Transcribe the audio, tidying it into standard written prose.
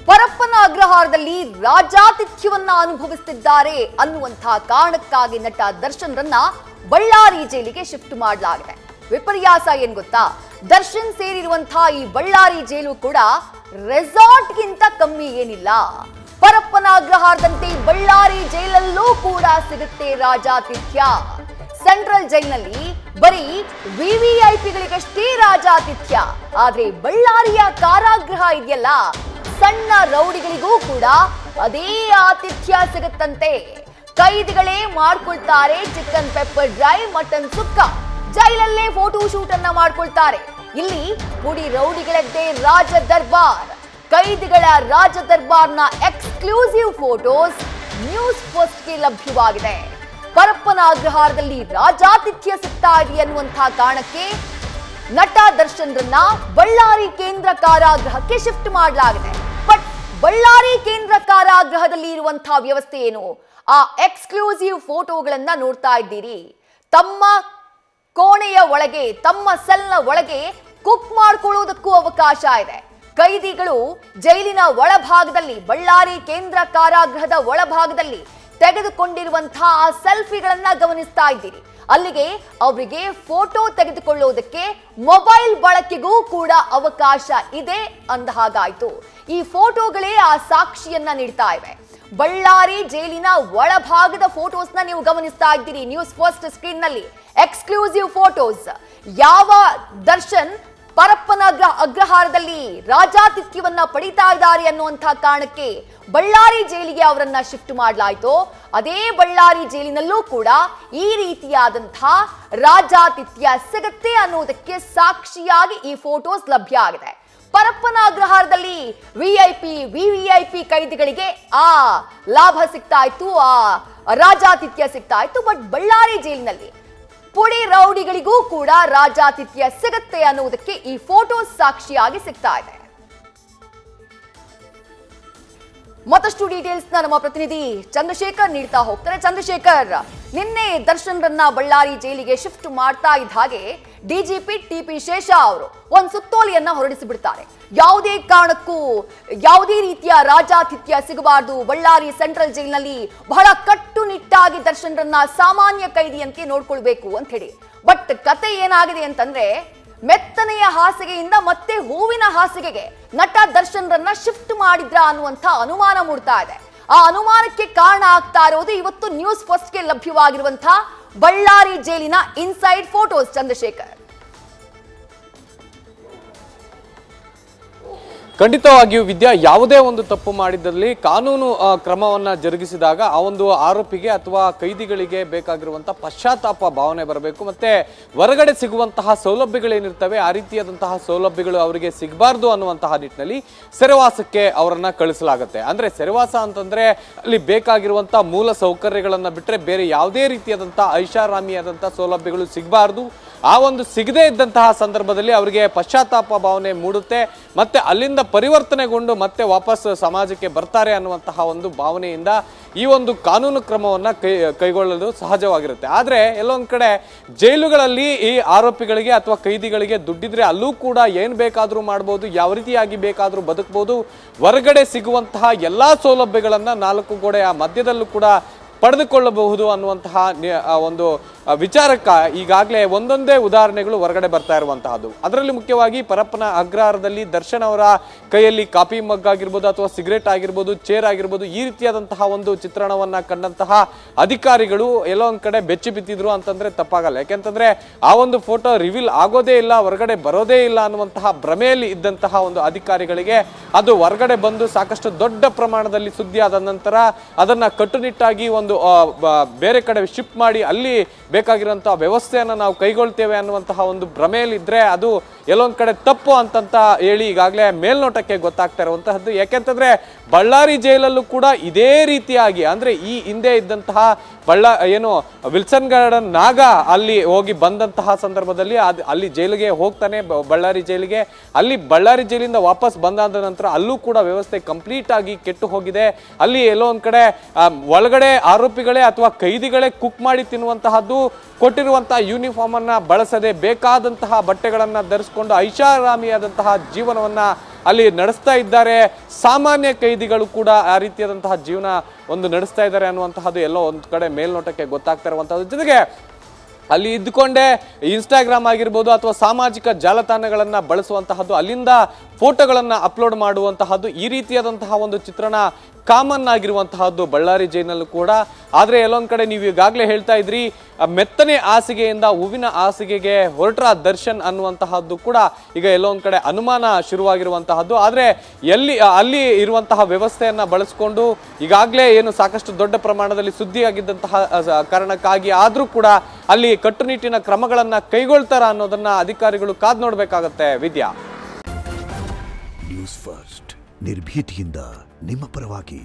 ಪರಪ್ಪನ ಅಗ್ರಹಾರದಲ್ಲಿ ರಾಜಾತಿಥ್ಯವನ್ನ ಅನುಭವಿಸುತ್ತಿದ್ದಾರೆ ಅನ್ನುವಂತಹ ಕಾರಣಕ್ಕಾಗಿ ನಟ ದರ್ಶನ್ ರನ್ನ ಬಳ್ಳಾರಿ ಜೈಲಿಗೆ ಶಿಫ್ಟ್ ಮಾಡಲಾಗಿದೆ. ವಿಪರ್ಯಾಸ ಏನ್ ಗೊತ್ತಾ, ದರ್ಶನ್ ಸೇರಿರುವಂತಹ ಈ ಬಳ್ಳಾರಿ ಜೈಲು ಕೂಡ ರೆಸಾರ್ಟ್ಗಿಂತ ಕಮ್ಮಿ ಏನಿಲ್ಲ. ಪರಪ್ಪನ ಅಗ್ರಹಾರದಂತೆ ಬಳ್ಳಾರಿ ಜೈಲಲ್ಲೂ ಕೂಡ ಸಿಗುತ್ತೆ ರಾಜಾತಿಥ್ಯ. ಸೆಂಟ್ರಲ್ ಜೈಲಿನಲ್ಲಿ ಬರೀ ವಿವಿಐಪಿಗಳಿಗಷ್ಟೇ ರಾಜಾತಿಥ್ಯ, ಆದ್ರೆ ಬಳ್ಳಾರಿಯ ಕಾರಾಗೃಹ ಇದೆಯಲ್ಲ, ಸಣ್ಣ ರೌಡಿಗಳಿಗೂ ಕೂಡ ಅದೇ ಆತಿಥ್ಯ ಸಿಗುತ್ತಂತೆ. ಕೈದಿಗಳೇ ಮಾಡ್ಕೊಳ್ತಾರೆ ಚಿಕನ್ ಪೆಪ್ಪರ್ ಡ್ರೈ, ಮಟನ್ ಸುಕ್ಕ, ಜೈಲಲ್ಲೇ ಫೋಟೋ ಶೂಟ್ ಅನ್ನ ಮಾಡ್ಕೊಳ್ತಾರೆ. ಇಲ್ಲಿ ಪುಡಿ ರೌಡಿಗಳದ್ದೇ ರಾಜ ದರ್ಬಾರ್. ಕೈದಿಗಳ ರಾಜ ದರ್ಬಾರ್ನ ಎಕ್ಸ್ಕ್ಲೂಸಿವ್ ಫೋಟೋಸ್ ನ್ಯೂಸ್ ಫಸ್ಟ್ಗೆ ಲಭ್ಯವಾಗಿದೆ. ಪರಪ್ಪನ ಅಗ್ರಹಾರದಲ್ಲಿ ರಾಜಾತಿಥ್ಯ ಸಿಗ್ತಾ ಇದೆ ಅನ್ನುವಂತಹ ಕಾರಣಕ್ಕೆ ನಟ ದರ್ಶನ್ ರನ್ನ ಬಳ್ಳಾರಿ ಕೇಂದ್ರ ಕಾರಾಗೃಹಕ್ಕೆ ಶಿಫ್ಟ್ ಮಾಡಲಾಗಿದೆ. ಬಟ್ ಬಳ್ಳಾರಿ ಕೇಂದ್ರ ಕಾರಾಗೃಹದಲ್ಲಿ ಇರುವಂತಹ ವ್ಯವಸ್ಥೆ ಏನು? ಆ ಎಕ್ಸ್ಕ್ಲೂಸಿವ್ ಫೋಟೋಗಳನ್ನ ನೋಡ್ತಾ ಇದ್ದೀರಿ. ತಮ್ಮ ಕೋಣೆಯ ಒಳಗೆ, ತಮ್ಮ ಸೆಲ್ನ ಒಳಗೆ ಕುಕ್ ಮಾಡ್ಕೊಳ್ಳೋದಕ್ಕೂ ಅವಕಾಶ ಇದೆ. ಕೈದಿಗಳು ಜೈಲಿನ ಒಳಭಾಗದಲ್ಲಿ, ಬಳ್ಳಾರಿ ಕೇಂದ್ರ ಕಾರಾಗೃಹದ ಒಳಭಾಗದಲ್ಲಿ ತೆಗೆದುಕೊಂಡಿರುವಂತಹ ಸೆಲ್ಫಿಗಳನ್ನ ಗಮನಿಸ್ತಾ ಇದ್ದೀರಿ. ಅಲ್ಲಿಗೆ ಅವರಿಗೆ ಫೋಟೋ ತೆಗೆದುಕೊಳ್ಳೋದಕ್ಕೆ ಮೊಬೈಲ್ ಬಳಕೆಗೂ ಕೂಡ ಅವಕಾಶ ಇದೆ ಅಂದ ಹಾಗಾಯ್ತು. ಈ ಫೋಟೋಗಳೇ ಆ ಸಾಕ್ಷಿಯನ್ನ ನೀಡ್ತಾ ಇವೆ. ಬಳ್ಳಾರಿ ಜೈಲಿನ ಒಳಭಾಗದ ಫೋಟೋಸ್ನ ನೀವು ಗಮನಿಸ್ತಾ ಇದ್ದೀರಿ ನ್ಯೂಸ್ ಫಸ್ಟ್ ಸ್ಕ್ರೀನ್ ನಲ್ಲಿ. Exclusive photos. ಯಾವ ದರ್ಶನ್ ಪರಪ್ಪನ ಅಗ್ರಹಾರದಲ್ಲಿ ರಾಜಾತಿಥ್ಯವನ್ನ ಪಡಿತಾ ಇದ್ದಾರೆ ಅನ್ನುವಂತಹ ಕಾರಣಕ್ಕೆ ಬಳ್ಳಾರಿ ಜೈಲಿಗೆ ಅವರನ್ನ ಶಿಫ್ಟ್ ಮಾಡಲಾಯಿತು, ಅದೇ ಬಳ್ಳಾರಿ ಜೈಲಿನಲ್ಲೂ ಕೂಡ ಈ ರೀತಿಯಾದಂತಹ ರಾಜಾತಿಥ್ಯ ಸಿಗುತ್ತೆ ಅನ್ನೋದಕ್ಕೆ ಸಾಕ್ಷಿಯಾಗಿ ಈ ಫೋಟೋಸ್ ಲಭ್ಯ ಆಗಿದೆ. ಪರಪ್ಪನ ಅಗ್ರಹಾರದಲ್ಲಿ ವಿವಿಐಪಿ ಕೈದಿಗಳಿಗೆ ಆ ಲಾಭ ಸಿಗ್ತಾ ಇತ್ತು, ಆ ರಾಜಾತಿಥ್ಯ ಸಿಗ್ತಾ ಇತ್ತು. ಬಟ್ ಬಳ್ಳಾರಿ ಜೈಲಿನಲ್ಲಿ ಪುಡಿ ರೌಡಿಗಳಿಗೂ ಕೂಡ ರಾಜಾತಿಥ್ಯ ಸಿಗುತ್ತೆ ಅನ್ನುವುದಕ್ಕೆ ಈ ಫೋಟೋಸ್ ಸಾಕ್ಷಿಯಾಗಿ ಸಿಗ್ತಾ ಇದೆ. ಮತ್ತಷ್ಟು ಡೀಟೇಲ್ಸ್ ನಮ್ಮ ಪ್ರತಿನಿಧಿ ಚಂದ್ರಶೇಖರ್ ನೀಡ್ತಾ ಹೋಗ್ತಾರೆ. ಚಂದ್ರಶೇಖರ್, ನಿನ್ನೆ ದರ್ಶನ್ ರನ್ನ ಬಳ್ಳಾರಿ ಜೈಲಿಗೆ ಶಿಫ್ಟ್ ಮಾಡ್ತಾ ಇದ್ದ ಹಾಗೆ ಡಿಜಿಪಿ ಟಿ.ಪಿ. ಶೇಷ ಅವರು ಒಂದು ಸುತ್ತೋಲೆಯನ್ನ ಹೊರಡಿಸಿಬಿಡ್ತಾರೆ. ಯಾವುದೇ ಕಾರಣಕ್ಕೂ ಯಾವುದೇ ರೀತಿಯ ರಾಜಾತಿಥ್ಯ ಸಿಗಬಾರದು, ಬಳ್ಳಾರಿ ಸೆಂಟ್ರಲ್ ಜೈಲಿನಲ್ಲಿ ಬಹಳ ಕಟ್ಟುನಿಟ್ಟಾಗಿ ದರ್ಶನ್ ರನ್ನ ಸಾಮಾನ್ಯ ಕೈದಿಯಂತೆ ನೋಡ್ಕೊಳ್ಬೇಕು ಅಂತ ಹೇಳಿ. ಬಟ್ ಕತೆ ಏನಾಗಿದೆ ಅಂತಂದ್ರೆ, ಮೆತ್ತನೆಯ ಹಾಸಿಗೆಯಿಂದ ಮತ್ತೆ ಹೂವಿನ ಹಾಸಿಗೆಗೆ ನಟ ದರ್ಶನ್ ರನ್ನ ಶಿಫ್ಟ್ ಮಾಡಿದ್ರ ಅನ್ನುವಂಥ ಅನುಮಾನ ಮೂಡ್ತಾ ಇದೆ. ಆ ಅನುಮಾನಕ್ಕೆ ಕಾರಣ ಆಗ್ತಾ ಇರೋದು ಇವತ್ತು ನ್ಯೂಸ್ ಫಸ್ಟ್ಗೆ ಲಭ್ಯವಾಗಿರುವಂತಹ ಬಳ್ಳಾರಿ ಜೈಲಿನ ಇನ್ಸೈಡ್ ಫೋಟೋಸ್. ಚಂದ್ರಶೇಖರ್, ಖಂಡಿತವಾಗಿಯೂ ವಿದ್ಯಾ, ಯಾವುದೇ ಒಂದು ತಪ್ಪು ಮಾಡಿದಲ್ಲಿ ಕಾನೂನು ಕ್ರಮವನ್ನ ಜರುಗಿಸಿದಾಗ ಆ ಒಂದು ಆರೋಪಿಗೆ ಅಥವಾ ಕೈದಿಗಳಿಗೆ ಬೇಕಾಗಿರುವಂತಹ ಪಶ್ಚಾತ್ತಾಪ ಭಾವನೆ ಬರಬೇಕು. ಮತ್ತೆ ಹೊರಗಡೆ ಸಿಗುವಂತಹ ಸೌಲಭ್ಯಗಳೇನಿರ್ತವೆ ಆ ರೀತಿಯಾದಂತಹ ಸೌಲಭ್ಯಗಳು ಅವರಿಗೆ ಸಿಗಬಾರ್ದು ಅನ್ನುವಂತಹ ನಿಟ್ಟಿನಲ್ಲಿ ಸೆರೆವಾಸಕ್ಕೆ ಅವರನ್ನ ಕಳಿಸಲಾಗುತ್ತೆ. ಅಂದ್ರೆ ಸೆರೆವಾಸ ಅಂತಂದ್ರೆ ಅಲ್ಲಿ ಬೇಕಾಗಿರುವಂತಹ ಮೂಲ ಸೌಕರ್ಯಗಳನ್ನ ಬಿಟ್ಟರೆ ಬೇರೆ ಯಾವುದೇ ರೀತಿಯಾದಂತಹ ಐಷಾರಾಮಿಯಾದಂತಹ ಸೌಲಭ್ಯಗಳು ಸಿಗಬಾರ್ದು. ಆ ಒಂದು ಸಿಗದೇ ಇದ್ದಂತಹ ಸಂದರ್ಭದಲ್ಲಿ ಅವರಿಗೆ ಪಶ್ಚಾತ್ತಾಪ ಭಾವನೆ ಮೂಡುತ್ತೆ, ಮತ್ತೆ ಅಲ್ಲಿಂದ ಪರಿವರ್ತನೆಗೊಂಡು ಮತ್ತೆ ವಾಪಸ್ ಸಮಾಜಕ್ಕೆ ಬರ್ತಾರೆ ಅನ್ನುವಂತಹ ಒಂದು ಭಾವನೆಯಿಂದ ಈ ಒಂದು ಕಾನೂನು ಕ್ರಮವನ್ನ ಕೈಗೊಳ್ಳಲು ಸಹಜವಾಗಿರುತ್ತೆ. ಆದ್ರೆ ಎಲ್ಲೊಂದ್ ಕಡೆ ಜೈಲುಗಳಲ್ಲಿ ಈ ಆರೋಪಿಗಳಿಗೆ ಅಥವಾ ಕೈದಿಗಳಿಗೆ ದುಡ್ಡಿದ್ರೆ ಅಲ್ಲೂ ಕೂಡ ಏನ್ ಬೇಕಾದ್ರೂ ಮಾಡ್ಬೋದು, ಯಾವ ರೀತಿಯಾಗಿ ಬೇಕಾದ್ರೂ ಬದುಕಬಹುದು. ಹೊರಗಡೆ ಸಿಗುವಂತಹ ಎಲ್ಲಾ ಸೌಲಭ್ಯಗಳನ್ನ ನಾಲ್ಕು ಗೋಡೆಯ ಮಧ್ಯದಲ್ಲೂ ಕೂಡ ಪಡೆದುಕೊಳ್ಳಬಹುದು ಅನ್ನುವಂತಹ ಒಂದು ವಿಚಾರಕ್ಕೆ ಈಗಾಗಲೇ ಒಂದೊಂದೇ ಉದಾಹರಣೆಗಳು ಹೊರಗಡೆ ಬರ್ತಾ ಇರುವಂತಹದ್ದು. ಅದರಲ್ಲಿ ಮುಖ್ಯವಾಗಿ ಪರಪ್ಪನ ಅಗ್ರಹಾರದಲ್ಲಿ ದರ್ಶನ್ ಅವರ ಕೈಯಲ್ಲಿ ಕಾಫಿ ಮಗ್ ಆಗಿರ್ಬೋದು ಅಥವಾ ಸಿಗರೇಟ್ ಆಗಿರ್ಬೋದು, ಚೇರ್ ಆಗಿರ್ಬೋದು, ಈ ರೀತಿಯಾದಂತಹ ಒಂದು ಚಿತ್ರಣವನ್ನ ಕಂಡಂತಹ ಅಧಿಕಾರಿಗಳು ಎಲ್ಲೋ ಒಂದ್ ಕಡೆ ಬೆಚ್ಚಿ ಬಿತ್ತಿದ್ರು ಅಂತಂದ್ರೆ ತಪ್ಪಾಗಲ್ಲ. ಯಾಕೆಂತಂದ್ರೆ ಆ ಒಂದು ಫೋಟೋ ರಿವೀಲ್ ಆಗೋದೇ ಇಲ್ಲ, ಹೊರಗಡೆ ಬರೋದೇ ಇಲ್ಲ ಅನ್ನುವಂತಹ ಭ್ರಮೆಯಲ್ಲಿ ಇದ್ದಂತಹ ಒಂದು ಅಧಿಕಾರಿಗಳಿಗೆ ಅದು ಹೊರಗಡೆ ಬಂದು ಸಾಕಷ್ಟು ದೊಡ್ಡ ಪ್ರಮಾಣದಲ್ಲಿ ಸುದ್ದಿ ಆದ ನಂತರ ಅದನ್ನ ಕಟ್ಟುನಿಟ್ಟಾಗಿ ಒಂದು ಬೇರೆ ಕಡೆ ಶಿಫ್ಟ್ ಮಾಡಿ ಅಲ್ಲಿ ಬೇಕಾಗಿರುವಂತಹ ವ್ಯವಸ್ಥೆಯನ್ನ ನಾವು ಕೈಗೊಳ್ತೇವೆ ಅನ್ನುವಂತಹ ಒಂದು ಭ್ರಮೆಯಲ್ಲಿ ಇದ್ರೆ ಅದು ಎಲ್ಲೊಂದ್ ಕಡೆ ತಪ್ಪು ಅಂತಂತ ಹೇಳಿ ಈಗಾಗಲೇ ಮೇಲ್ನೋಟಕ್ಕೆ ಗೊತ್ತಾಗ್ತಾ ಇರುವಂತಹದ್ದು. ಯಾಕೆಂತಂದ್ರೆ ಬಳ್ಳಾರಿ ಜೈಲಲ್ಲೂ ಕೂಡ ಇದೇ ರೀತಿಯಾಗಿ ಅಂದ್ರೆ ಈ ಹಿಂದೆ ಇದ್ದಂತಹ ವಿಲ್ಸನ್ ಗಾರ್ಡನ್ ನಾಗ ಅಲ್ಲಿ ಹೋಗಿ ಬಂದಂತಹ ಸಂದರ್ಭದಲ್ಲಿ ಅಲ್ಲಿ ಜೈಲಿಗೆ ಹೋಗ್ತಾನೆ, ಬಳ್ಳಾರಿ ಜೈಲಿಗೆ. ಅಲ್ಲಿ ಬಳ್ಳಾರಿ ಜೈಲಿಂದ ವಾಪಸ್ ಬಂದಾದ ನಂತರ ಅಲ್ಲೂ ಕೂಡ ವ್ಯವಸ್ಥೆ ಕಂಪ್ಲೀಟ್ ಆಗಿ ಕೆಟ್ಟು ಹೋಗಿದೆ. ಅಲ್ಲಿ ಎಲ್ಲೋ ಒಂದ್ ಕಡೆ ಒಳಗಡೆ ಆರೋಪಿಗಳೇ ಅಥವಾ ಕೈದಿಗಳೇ ಕುಕ್ ಮಾಡಿ ತಿನ್ನುವಂತಹದ್ದು, ಕೊಟ್ಟಿರುವಂತಹ ಯೂನಿಫಾರ್ಮ್ ಅನ್ನ ಬಳಸದೆ ಬೇಕಾದಂತಹ ಬಟ್ಟೆಗಳನ್ನ ಧರಿಸಿಕೊಂಡು ಐಷಾರಾಮಿಯಾದಂತಹ ಜೀವನವನ್ನ ಅಲ್ಲಿ ನಡೆಸ್ತಾ ಇದ್ದಾರೆ. ಸಾಮಾನ್ಯ ಕೈದಿಗಳು ಕೂಡ ಆ ರೀತಿಯಾದಂತಹ ಜೀವನ ಒಂದು ನಡೆಸ್ತಾ ಇದ್ದಾರೆ ಅನ್ನುವಂತಹದ್ದು ಎಲ್ಲೋ ಒಂದು ಕಡೆ ಮೇಲ್ನೋಟಕ್ಕೆ ಗೊತ್ತಾಗ್ತಾ ಇರುವಂತಹದ್ದು. ಜೊತೆಗೆ ಅಲ್ಲಿ ಇದ್ದುಕೊಂಡೇ ಇನ್ಸ್ಟಾಗ್ರಾಮ್ ಆಗಿರ್ಬೋದು ಅಥವಾ ಸಾಮಾಜಿಕ ಜಾಲತಾಣಗಳನ್ನ ಬಳಸುವಂತಹದ್ದು, ಅಲ್ಲಿಂದ ಫೋಟೋಗಳನ್ನ ಅಪ್ಲೋಡ್ ಮಾಡುವಂತಹದ್ದು, ಈ ರೀತಿಯಾದಂತಹ ಒಂದು ಚಿತ್ರಣ ಕಾಮನ್ ಆಗಿರುವಂತಹದ್ದು ಬಳ್ಳಾರಿ ಜೈಲಲ್ಲೂ ಕೂಡ. ಆದ್ರೆ ಎಲ್ಲೊಂದ್ ಕಡೆ ನೀವು ಈಗಾಗಲೇ ಹೇಳ್ತಾ ಇದ್ರಿ, ಮೆತ್ತನೆ ಹಾಸಿಗೆಯಿಂದ ಹೂವಿನ ಹಾಸಿಗೆಗೆ ಹೊರಟ್ರ ದರ್ಶನ್ ಅನ್ನುವಂತಹದ್ದು ಕೂಡ ಈಗ ಎಲ್ಲೊಂದ್ ಕಡೆ ಅನುಮಾನ ಶುರುವಾಗಿರುವಂತಹದ್ದು. ಆದ್ರೆ ಅಲ್ಲಿ ಇರುವಂತಹ ವ್ಯವಸ್ಥೆಯನ್ನ ಬಳಸಿಕೊಂಡು ಈಗಾಗಲೇ ಏನು ಸಾಕಷ್ಟು ದೊಡ್ಡ ಪ್ರಮಾಣದಲ್ಲಿ ಸುದ್ದಿಯಾಗಿದ್ದಂತಹ ಕಾರಣಕ್ಕಾಗಿ ಆದ್ರೂ ಕೂಡ ಅಲ್ಲಿ ಕಟ್ಟುನಿಟ್ಟಿನ ಕ್ರಮಗಳನ್ನ ಕೈಗೊಳ್ತಾರ ಅನ್ನೋದನ್ನ ಅಧಿಕಾರಿಗಳು ಕಾದ್ ನೋಡ್ಬೇಕಾಗತ್ತೆ. ವಿದ್ಯಾ, ನ್ಯೂಸ್ ಫಸ್ಟ್ ನಿರ್ಭೀತಿಯಿಂದ ನಿಮ್ಮ ಪರವಾಗಿ.